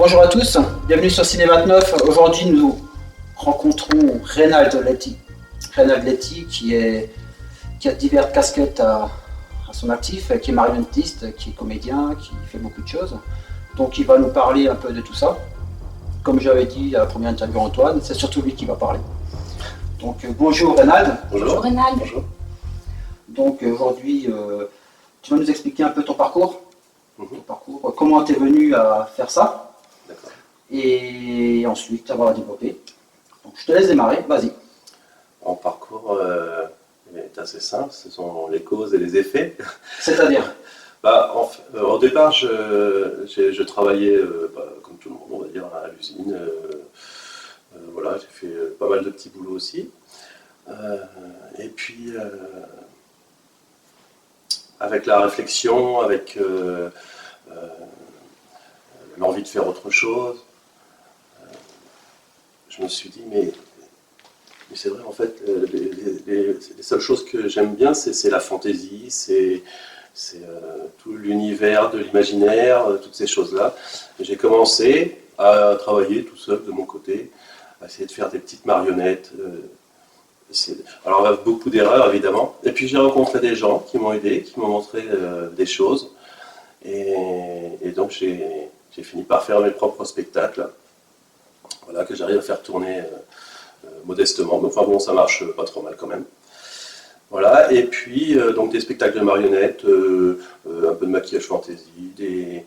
Bonjour à tous, bienvenue sur Ciné 29. Aujourd'hui, nous rencontrons Reynald Letty. Reynald Letty qui a diverses casquettes à son actif, qui est marionnettiste, qui est comédien, qui fait beaucoup de choses. Donc il va nous parler un peu de tout ça. Comme j'avais dit à la première interview Antoine, c'est surtout lui qui va parler. Donc bonjour Reynald. Bonjour Reynald. Bonjour. Donc aujourd'hui, tu vas nous expliquer un peu ton parcours. Comment tu es venu à faire ça. D'accord. Et ensuite, ça va développer. Donc je te laisse démarrer, vas-y. Mon parcours est assez simple, ce sont les causes et les effets. C'est-à-dire Au départ, je travaillais, comme tout le monde, on va dire, à l'usine. Voilà, j'ai fait pas mal de petits boulots aussi. Et puis, avec la réflexion, avec l'envie de faire autre chose, je me suis dit, mais c'est vrai, en fait, les seules choses que j'aime bien, c'est la fantaisie, c'est tout l'univers de l'imaginaire, toutes ces choses-là. J'ai commencé à travailler tout seul de mon côté, à essayer de faire des petites marionnettes. Alors, avec beaucoup d'erreurs, évidemment. Et puis, j'ai rencontré des gens qui m'ont aidé, qui m'ont montré des choses. Et donc, j'ai fini par faire mes propres spectacles. Voilà, que j'arrive à faire tourner modestement. Mais enfin bon, ça marche pas trop mal quand même. Voilà, et puis donc des spectacles de marionnettes, un peu de maquillage fantaisie, des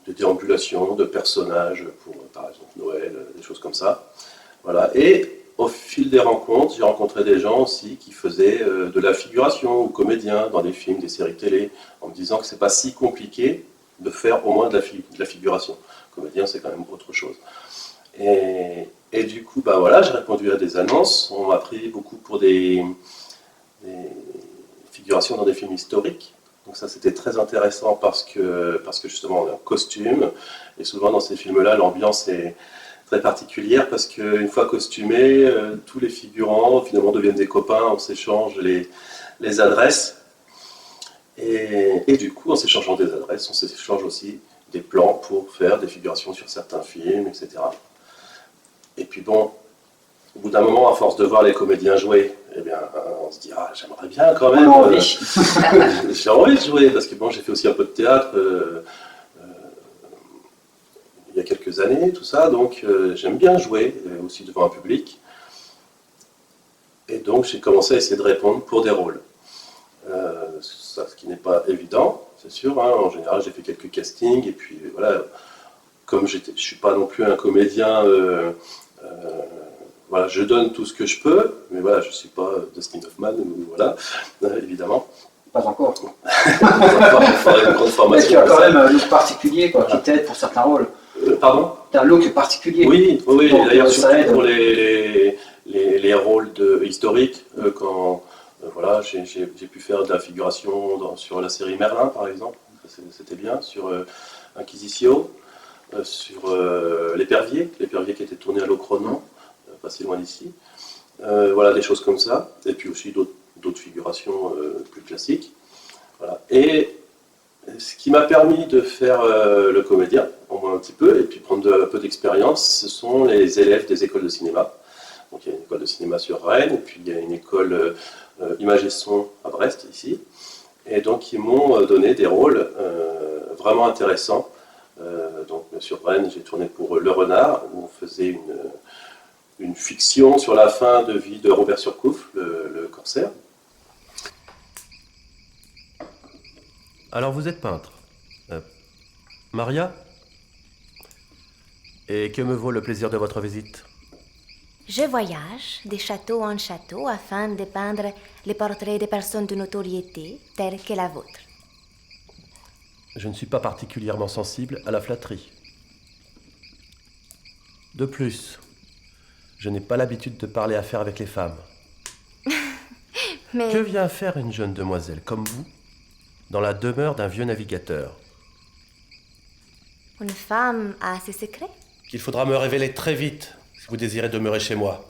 déambulations de personnages pour, par exemple, Noël, des choses comme ça. Voilà, et au fil des rencontres, j'ai rencontré des gens aussi qui faisaient de la figuration ou comédiens dans des films, des séries télé, en me disant que c'est pas si compliqué de faire au moins de la figuration. Comédien, c'est quand même autre chose. Et du coup, bah voilà, j'ai répondu à des annonces. On m'a pris beaucoup pour des figurations dans des films historiques. Donc ça, c'était très intéressant parce que justement, on est en costume. Et souvent, dans ces films-là, l'ambiance est très particulière parce qu'une fois costumés, tous les figurants, finalement, deviennent des copains. On s'échange les adresses. Et du coup, en s'échangeant des adresses, on s'échange aussi des plans pour faire des figurations sur certains films, etc. Et puis bon, au bout d'un moment, à force de voir les comédiens jouer, eh bien, on se dit, ah, j'aimerais bien quand même. J'ai envie de jouer, parce que bon, j'ai fait aussi un peu de théâtre il y a quelques années, tout ça, donc j'aime bien jouer, aussi devant un public. Et donc, j'ai commencé à essayer de répondre pour des rôles. Ça, ce qui n'est pas évident, c'est sûr. Hein. En général, j'ai fait quelques castings, et puis voilà, comme je ne suis pas non plus un comédien, voilà, je donne tout ce que je peux, mais voilà, je ne suis pas Dustin Hoffman, voilà, évidemment. Pas encore. Il faudrait une grande formation. Mais tu as quand même un look particulier quoi, qui t'aide pour certains rôles. Pardon ? Tu as un look particulier. Oui, donc, d'ailleurs, ça aide. pour les rôles historiques, quand voilà, j'ai pu faire de la figuration sur la série Merlin, par exemple, c'était bien, sur Inquisitio, sur L'Épervier qui était tourné à Locronan, pas si loin d'ici. Voilà, des choses comme ça, et puis aussi d'autres figurations plus classiques. Voilà. Et ce qui m'a permis de faire le comédien, au moins un petit peu, et puis prendre un peu d'expérience, ce sont les élèves des écoles de cinéma. Donc il y a une école de cinéma sur Rennes, et puis il y a une école Image et Son à Brest, ici. Et donc ils m'ont donné des rôles vraiment intéressants. Donc sur Rennes, j'ai tourné pour Le Renard, où on faisait une fiction sur la fin de vie de Robert Surcouf, le corsaire. Alors vous êtes peintre. Maria ? Et que me vaut le plaisir de votre visite ? Je voyage de château en château afin de peindre les portraits des personnes de notoriété telles que la vôtre. Je ne suis pas particulièrement sensible à la flatterie. De plus, je n'ai pas l'habitude de parler affaires avec les femmes. Mais Que vient faire une jeune demoiselle comme vous dans la demeure d'un vieux navigateur ? une femme a ses secrets. Qu'il faudra me révéler très vite si vous désirez demeurer chez moi.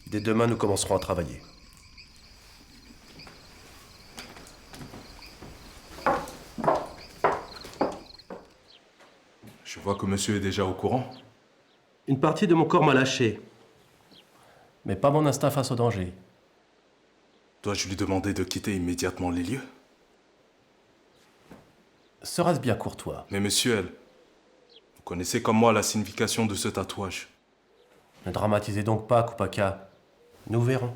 Dès demain, nous commencerons à travailler. Je vois que monsieur est déjà au courant. Une partie de mon corps m'a lâché. Mais pas mon instinct face au danger. Dois-je lui demander de quitter immédiatement les lieux? Sera-ce bien courtois? Mais monsieur L, vous connaissez comme moi la signification de ce tatouage. Ne dramatisez donc pas, Kupaka. Nous verrons.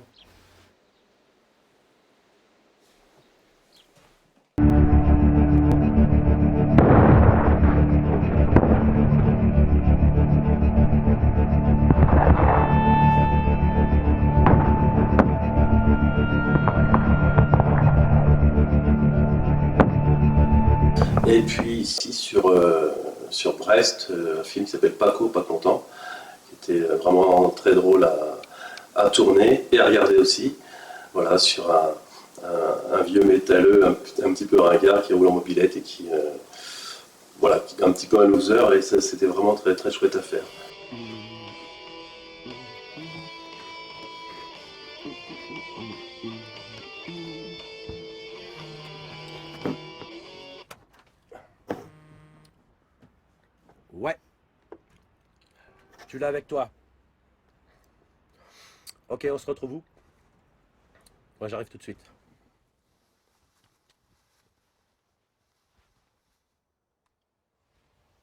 Et puis ici sur Brest, un film qui s'appelle Paco, pas content, qui était vraiment très drôle à tourner et à regarder aussi. Voilà, sur un vieux métalleux, un petit peu ringard qui roule en mobilette et qui, voilà, un petit peu un loser, et ça, c'était vraiment très, très chouette à faire. Ouais. Tu l'as avec toi. Ok, on se retrouve où? Moi, j'arrive tout de suite.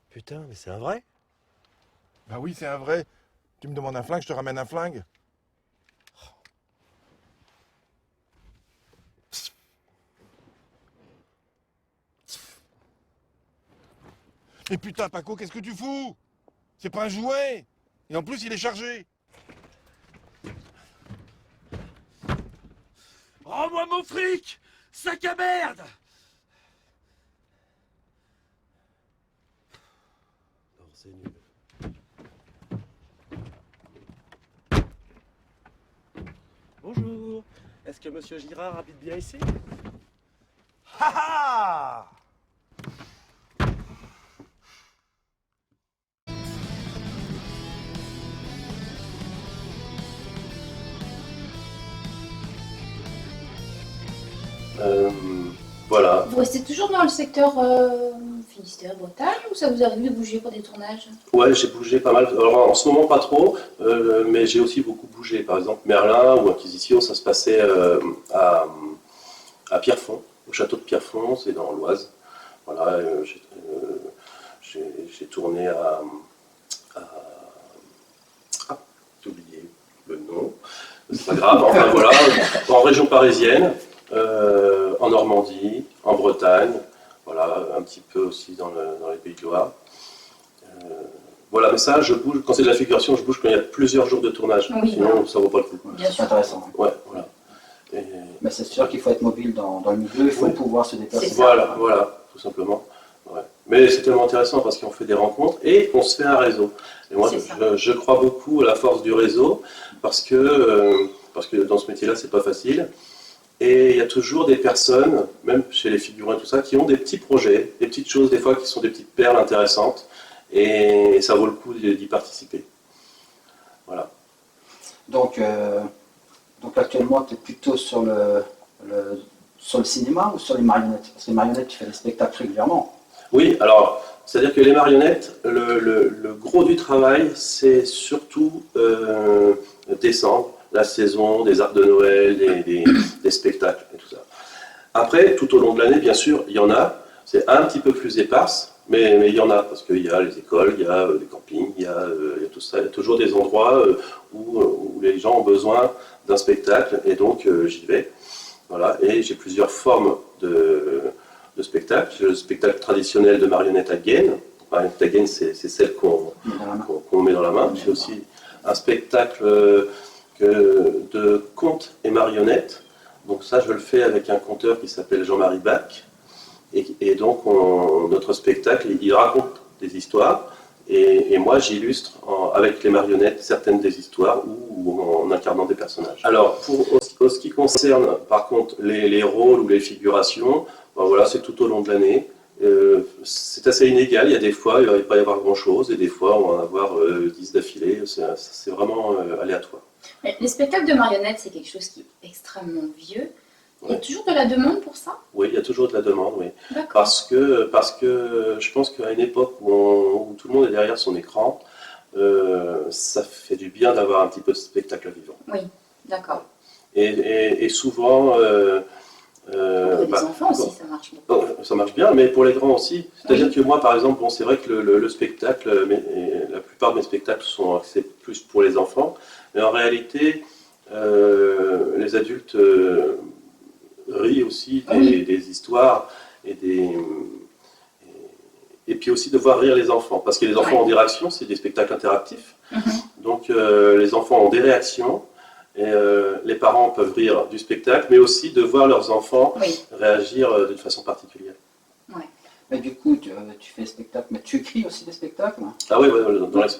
Putain, mais c'est un vrai? Bah oui, c'est un vrai. Tu me demandes un flingue, je te ramène un flingue. Mais putain, Paco, qu'est-ce que tu fous? C'est pas un jouet. Et en plus, il est chargé. Rends-moi mon fric! Sac à merde! Non, c'est nul. Bonjour. Est-ce que Monsieur Girard habite bien ici? Ha ha! Voilà. Vous restez toujours dans le secteur Finistère, Bretagne, ou ça vous arrive de bouger pour des tournages? Ouais, j'ai bougé pas mal. Alors, en ce moment, pas trop, mais j'ai aussi beaucoup bougé. Par exemple, Merlin ou Inquisition, ça se passait à Pierrefonds, au château de Pierrefonds, c'est dans l'Oise. Voilà, j'ai tourné ah, j'ai oublié le nom. C'est pas grave, enfin voilà, en région parisienne, en Normandie, en Bretagne, voilà, un petit peu aussi dans les Pays de Loire. Voilà, mais ça, je bouge, quand c'est de la figuration, je bouge quand il y a plusieurs jours de tournage, Oui, sinon ça vaut pas le coup. Bien C'est sûr. intéressant. Ouais, voilà. Et Mais c'est sûr qu'il faut être mobile dans le milieu, il faut Oui. pouvoir se déplacer. C'est ça. voilà, tout simplement. Ouais. Mais c'est tellement intéressant parce qu'on fait des rencontres et on se fait un réseau. Et moi, C'est ça. je crois beaucoup à la force du réseau parce que dans ce métier-là, c'est pas facile. Et il y a toujours des personnes, même chez les figurants et tout ça, qui ont des petits projets, des petites choses, des fois qui sont des petites perles intéressantes. Et ça vaut le coup d'y participer. Voilà. Donc actuellement, tu es plutôt sur sur le cinéma ou sur les marionnettes? Parce que les marionnettes, tu fais des spectacles régulièrement. Oui, alors, c'est-à-dire que les marionnettes, le gros du travail, c'est surtout décembre, la saison, des arcs de Noël, des spectacles et tout ça. Après, tout au long de l'année, bien sûr, il y en a. C'est un petit peu plus éparse, mais il y en a, parce qu'il y a les écoles, il y a les campings, il y a tout ça. Il y a toujours des endroits où les gens ont besoin d'un spectacle, et donc j'y vais. Voilà, et j'ai plusieurs formes de spectacles. J'ai le spectacle traditionnel de marionnettes à gaine. Marionnette à gaine, c'est celle qu'on met dans la main. J'ai aussi un spectacle de contes et marionnettes. Donc ça, je le fais avec un conteur qui s'appelle Jean-Marie Bach. Et donc, notre spectacle, il raconte des histoires. Et moi, j'illustre avec les marionnettes certaines des histoires ou en incarnant des personnages. Alors, pour ce qui concerne, par contre, les rôles ou les figurations, ben voilà, c'est tout au long de l'année. C'est assez inégal. Il y a des fois, il ne va pas y avoir grand-chose, et des fois, on va en avoir 10 d'affilée. C'est vraiment aléatoire. Mais les spectacles de marionnettes, c'est quelque chose qui est extrêmement vieux. Il y a toujours de la demande pour ça? Oui, il y a toujours de la demande, oui. D'accord. Parce que je pense qu'à une époque où tout le monde est derrière son écran, ça fait du bien d'avoir un petit peu de spectacle vivant. Oui, d'accord. Et souvent... Pour les enfants aussi, ça marche beaucoup. Ça marche bien, mais pour les grands aussi. C'est-à-dire que moi, par exemple, bon, c'est vrai que le spectacle, la plupart de mes spectacles sont axés plus pour les enfants, mais en réalité, les adultes rient aussi des histoires et puis aussi de voir rire les enfants, parce que les enfants ont des réactions, c'est des spectacles interactifs, donc les enfants ont des réactions. Et les parents peuvent rire du spectacle, mais aussi de voir leurs enfants réagir d'une façon particulière. Mais du coup, tu fais des spectacles, mais tu écris aussi des spectacles? Ah oui,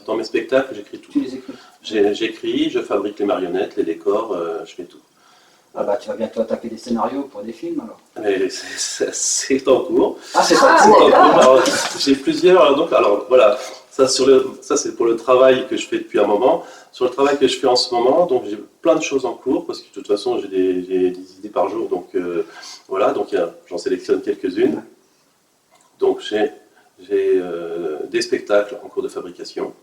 dans mes spectacles, j'écris tout. Tu les écris? J'écris, je fabrique les marionnettes, les décors, je fais tout. Ah bah tu vas bientôt attaquer des scénarios pour des films alors. Mais c'est en cours. Ah c'est Ah, en cours. Alors, j'ai plusieurs, alors voilà, ça c'est pour le travail que je fais depuis un moment. Sur le travail que je fais en ce moment, donc j'ai plein de choses en cours, parce que de toute façon j'ai des idées par jour, donc voilà, donc j'en sélectionne quelques-unes. Donc j'ai des spectacles en cours de fabrication,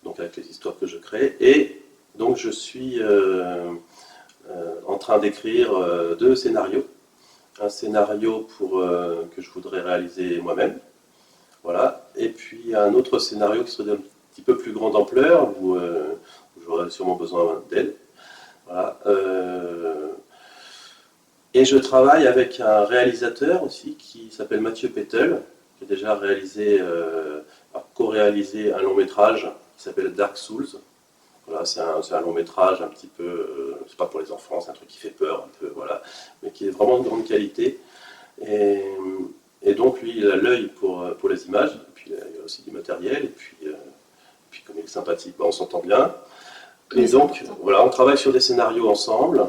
donc avec les histoires que je crée, et donc je suis en train d'écrire 2 scénarios. Un scénario que je voudrais réaliser moi-même, voilà, et puis un autre scénario qui serait un petit peu plus grande ampleur, où j'aurais sûrement besoin d'aide. Voilà. Et je travaille avec un réalisateur aussi qui s'appelle Mathieu Pétel, qui a déjà co-réalisé un long métrage qui s'appelle Dark Souls. Voilà, c'est un long métrage un petit peu, c'est pas pour les enfants, c'est un truc qui fait peur un peu, voilà, mais qui est vraiment de grande qualité. Et donc lui, il a l'œil pour les images, et puis il a aussi du matériel, et puis comme il est sympathique, on s'entend bien. Et donc voilà, on travaille sur des scénarios ensemble,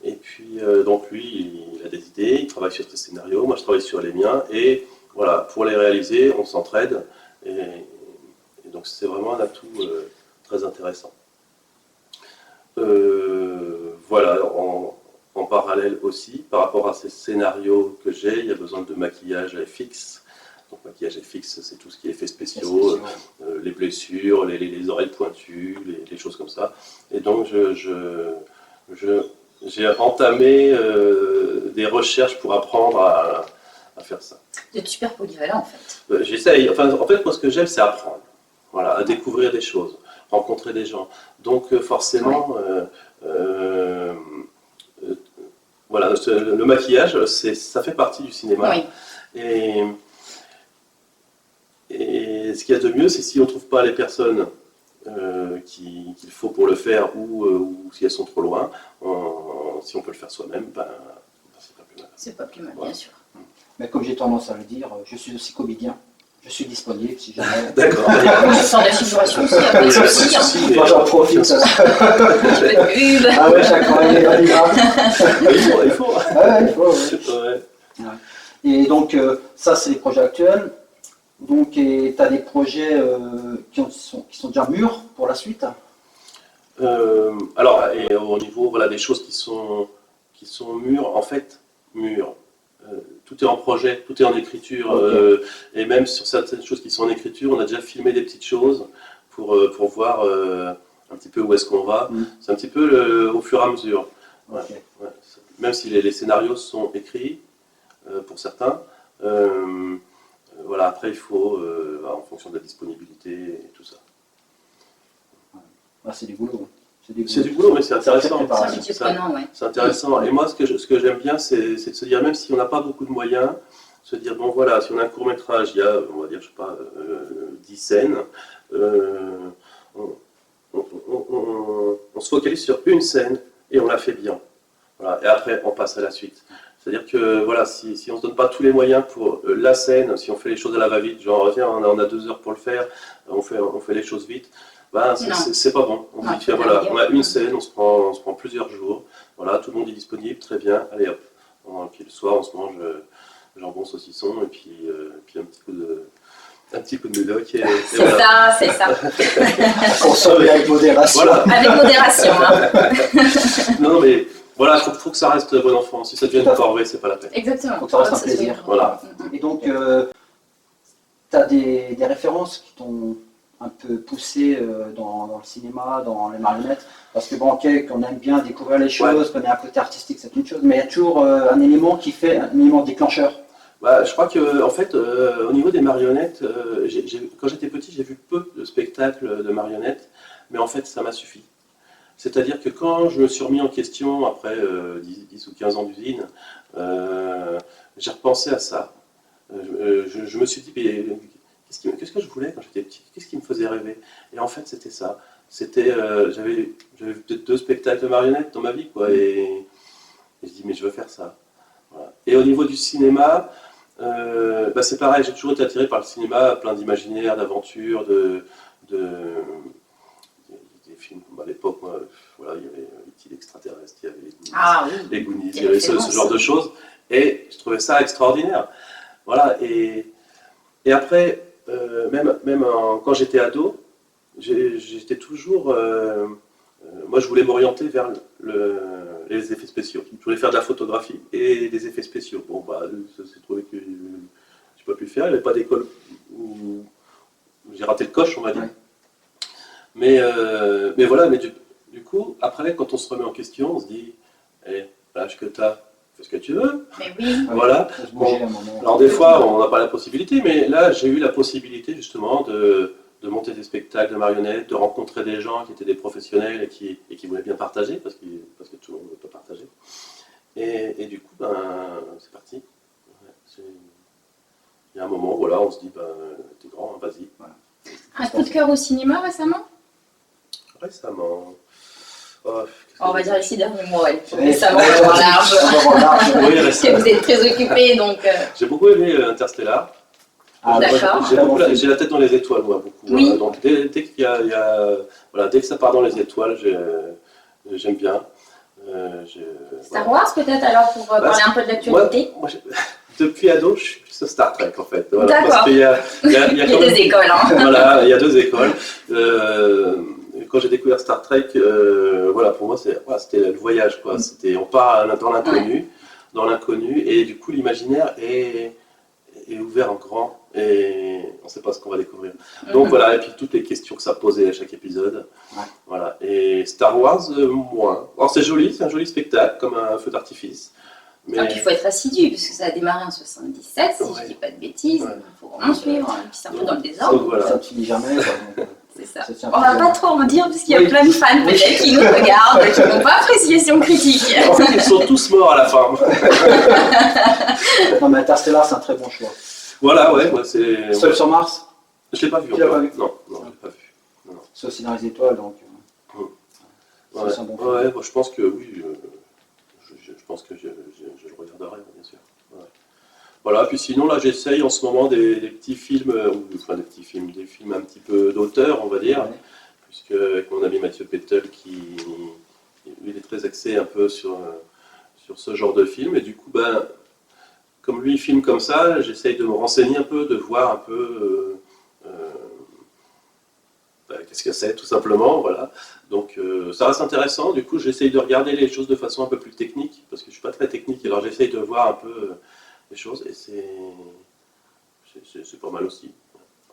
et puis donc lui, il a des idées, il travaille sur ses scénarios, moi je travaille sur les miens, et voilà, pour les réaliser, on s'entraide, et donc c'est vraiment un atout très intéressant. Voilà, en parallèle aussi, par rapport à ces scénarios que j'ai, il y a besoin de maquillage FX. Donc maquillage FX, c'est tout ce qui est effets spéciaux, les blessures, les oreilles pointues, les choses comme ça. Et donc j'ai entamé des recherches pour apprendre à faire ça. Vous êtes super polyvalent en fait. J'essaye, en fait moi ce que j'aime c'est apprendre, voilà, à découvrir des choses, rencontrer des gens. Donc forcément, voilà, le maquillage, ça fait partie du cinéma. Et ce qu'il y a de mieux, c'est si on ne trouve pas les personnes qu'il faut pour le faire, ou si elles sont trop loin, si on peut le faire soi-même, c'est pas plus mal. C'est pas plus mal, Voilà. bien sûr. Mais comme j'ai tendance à le dire, je suis aussi comédien. Je suis disponible si jamais. D'accord. Moi, je sors de la figuration aussi, il n'y a pas de souci. Hein. Moi j'en profite. Un petit peu de pub. Ah ouais, chaque fois, Il faut. Ouais, il faut. Ouais. Ouais. Et donc, ça, c'est les projets actuels. Donc, tu as des projets qui sont déjà mûrs pour la suite? Alors, et au niveau des choses qui sont mûres, en fait, mûres. Tout est en projet, tout est en écriture, et même sur certaines choses qui sont en écriture, on a déjà filmé des petites choses pour voir un petit peu où est-ce qu'on va. C'est un petit peu au fur et à mesure. Ouais. Même si les scénarios sont écrits, pour certains, voilà, après il faut, en fonction de la disponibilité et tout ça. C'est du boulot. C'est du boulot, mais c'est intéressant. C'est intéressant. Et moi, ce que j'aime bien, c'est de se dire, même si on n'a pas beaucoup de moyens, se dire, bon voilà, si on a un court-métrage, il y a, on va dire, je sais pas, 10 scènes, on se focalise sur une scène et on la fait bien. Voilà. Et après, on passe à la suite. C'est-à-dire que voilà, si on ne se donne pas tous les moyens pour la scène, si on fait les choses à la va-vite, genre, tiens, on a 2 heures pour le faire, on fait les choses vite, c'est pas bon. On dit, voilà, on a une scène, on se prend plusieurs jours, voilà, tout le monde est disponible, très bien, allez hop. Puis le soir, on se mange jambon, saucisson, et puis un petit coup de médoc. C'est ça. Consommer avec modération. Voilà. Avec modération. Hein. Non, mais Voilà, faut que ça reste bon enfant. Si ça devient une corvée, c'est pas la peine. Exactement. Faut que ça reste un soit- plaisir. Voilà. Et donc, tu as des références qui t'ont un peu poussé dans le cinéma, dans les marionnettes. Parce que bon, ok, qu'on aime bien découvrir les choses, qu'on ait un côté artistique, c'est une chose, mais il y a toujours un élément qui fait un élément déclencheur. Bah, je crois que en fait, au niveau des marionnettes, quand j'étais petit, j'ai vu peu de spectacles de marionnettes, mais en fait, ça m'a suffi. C'est-à-dire que quand je me suis remis en question après 10 ou 15 ans d'usine, j'ai repensé à ça. Je me suis dit, mais qu'est-ce que je voulais quand j'étais petit? Qu'est-ce qui me faisait rêver? Et en fait, c'était ça. J'avais vu peut-être 2 spectacles de marionnettes dans ma vie, quoi, et je dis, mais je veux faire ça. Voilà. Et au niveau du cinéma, bah c'est pareil, j'ai toujours été attiré par le cinéma, plein d'imaginaires, d'aventures, des films. À l'époque, voilà, il y avait les extraterrestres, il y avait les Goonies, il y avait ce genre de choses, et je trouvais ça extraordinaire. Voilà, et après, quand j'étais ado, j'étais toujours... moi, je voulais m'orienter vers les effets spéciaux. Je voulais faire de la photographie et des effets spéciaux. Bon, bah, ça s'est trouvé que je n'ai pas pu le faire. Il n'y avait pas d'école où j'ai raté le coche, on va dire. Ouais. Mais voilà, du coup, après, quand on se remet en question, on se dit, l'âge que tu as, fais ce que tu veux. Mais oui. Voilà. Bon, alors des fois, on n'a pas la possibilité, mais là, j'ai eu la possibilité justement de monter des spectacles de marionnettes, de rencontrer des gens qui étaient des professionnels et qui voulaient bien partager, parce que tout le monde ne veut pas partager. Et du coup, c'est parti. Ouais, il y a un moment, voilà, on se dit, t'es grand, vas-y. Voilà. Un coup de cœur au cinéma récemment? Récemment. On va dire les 6 derniers mois, récemment, en large. Oui, Parce que vous êtes très occupés, donc... J'ai beaucoup aimé Interstellar. D'accord. J'ai la tête dans les étoiles, moi, beaucoup. Oui. Donc dès qu'il y a voilà, dès que ça part dans les étoiles, j'aime bien. Star Wars peut-être alors pour parler un peu de l'actualité. Moi, depuis ado, je suis plus Star Trek en fait. Voilà, d'accord. Parce qu'il y a quand même, 2 écoles. Hein. Voilà, il y a 2 écoles. Quand j'ai découvert Star Trek, voilà, pour moi c'était le voyage, quoi. On part dans l'inconnu, et du coup l'imaginaire est ouvert en grand. Et on ne sait pas ce qu'on va découvrir. Donc voilà, et puis toutes les questions que ça posait à chaque épisode. Ouais. Voilà. Et Star Wars, moins. Alors c'est joli, c'est un joli spectacle, comme un feu d'artifice. Mais... Ah, puis il faut être assidu, parce que ça a démarré en 77, si je ne dis pas de bêtises. Il faut vraiment suivre, et puis c'est un peu dans le désordre. Donc, voilà. Ça ne finit jamais. C'est ça. On ne va pas trop en dire, parce qu'il y a plein de fans peut-être qui nous regardent, qui n'ont pas apprécié si on critique. En fait, ils sont tous morts à la fin. Non, mais Interstellar, c'est un très bon choix. Voilà, ouais, moi c'est... Seul sur Mars? Je l'ai pas vu. Tu l'as pas vu? Non, je l'ai pas vu. Non. C'est aussi dans les étoiles, donc... Ouais, un bon ouais, je pense que oui, je pense que je le regarderai, bien sûr. Ouais. Voilà, puis sinon, là, j'essaye en ce moment des petits films, des films un petit peu d'auteur, on va dire, puisque avec mon ami Mathieu Pettel, il est très axé un peu sur ce genre de film, et du coup, comme lui il filme comme ça, j'essaye de me renseigner un peu, de voir un peu qu'est-ce que c'est, tout simplement, voilà. Donc ça reste intéressant, du coup j'essaye de regarder les choses de façon un peu plus technique, parce que je ne suis pas très technique, alors j'essaye de voir un peu les choses, et c'est pas mal aussi.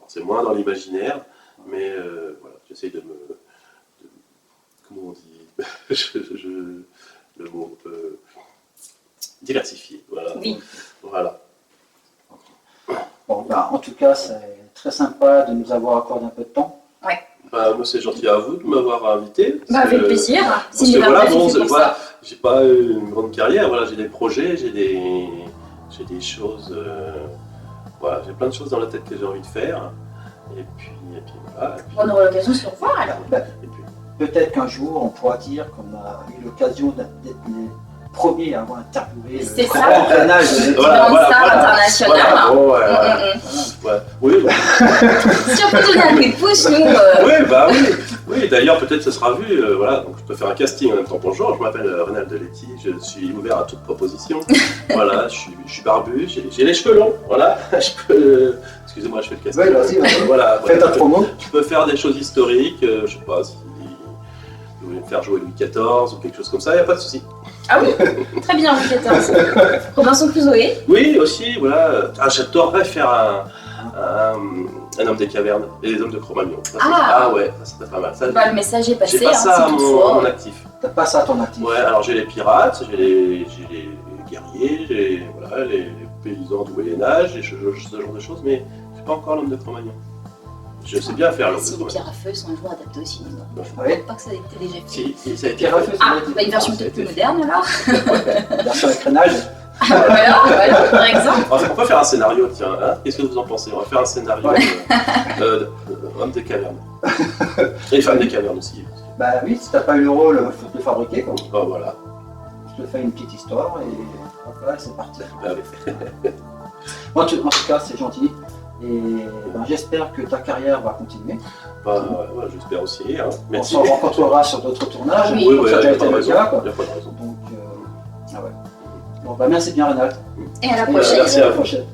C'est moins dans l'imaginaire, mais voilà, j'essaye de comment on dit le mot diversifier, voilà. Oui. Voilà. Bon, en tout cas, c'est très sympa de nous avoir accordé un peu de temps. Ouais. Moi, c'est gentil à vous de m'avoir invité. Avec plaisir. Parce que voilà, j'ai pas une grande carrière, voilà, j'ai des projets, j'ai des choses, voilà, j'ai plein de choses dans la tête que j'ai envie de faire. Et puis voilà. On aura l'occasion de se revoir alors. Peut-être qu'un jour, on pourra dire qu'on a eu l'occasion d'être les premiers à avoir interviewé le grand Rénal de star international. Oui. Si on peut donner un coup de pouce, nous... Oui, d'ailleurs, peut-être ce sera vu. Voilà, donc je peux faire un casting en même temps. Bonjour, je m'appelle Rénal Deletti, je suis ouvert à toute proposition. Voilà, je suis barbu, j'ai les cheveux longs. Voilà, je peux. Excusez-moi, je fais le casting. Oui, vas-y. Voilà, fais ta promo. Je peux faire des choses historiques, je sais pas si vous voulez me faire jouer Louis XIV ou quelque chose comme ça, il n'y a pas de souci. Ah oui, très bien, Louis XIV. Robinson Crusoe. Oui, aussi, voilà. Ah, j'adorerais faire un homme des cavernes et des hommes de Cro-Magnon. Ça, ah ouais, ça serait pas mal. Ça, bah, le message est passé. j'ai pas ça à mon actif. T'as pas ça à ton actif. Ouais, alors j'ai les pirates, j'ai les guerriers, j'ai voilà, les paysans du Moyen-Âge, ce genre de choses, mais c'est pas encore l'homme de Cro-Magnon. Je sais bien faire l'homme de Si les Cro-Magnon. pierres à feu sont un jour adaptés au cinéma. Oui. Je ne pas que ça ait été déjà fait. Si, ça a été Pierre à feu, fait. Ah, bah, une version peut-être plus moderne alors. Version avec Rénal. Voilà, par exemple. On peut faire un scénario, tiens, hein. Qu'est-ce que vous en pensez? On va faire un scénario homme des cavernes. Et femme des cavernes aussi. Bah oui, si t'as pas eu le rôle, faut te le fabriquer quoi. Oh, voilà. Je te fais une petite histoire et voilà, c'est parti. Bah, oui. En tout cas, c'est gentil. Et ben, j'espère que ta carrière va continuer. Bah, ouais, j'espère aussi. Hein. Merci. On se rencontrera sur d'autres tournages. Oui, Oui, ça a il n'y déjà a été pas de le raison. cas. Quoi. Il n'y a pas de raison. Donc, ah ouais. Bon, bah merci bien, Rénal. Et à la Et, prochaine. merci à à la vous. prochaine.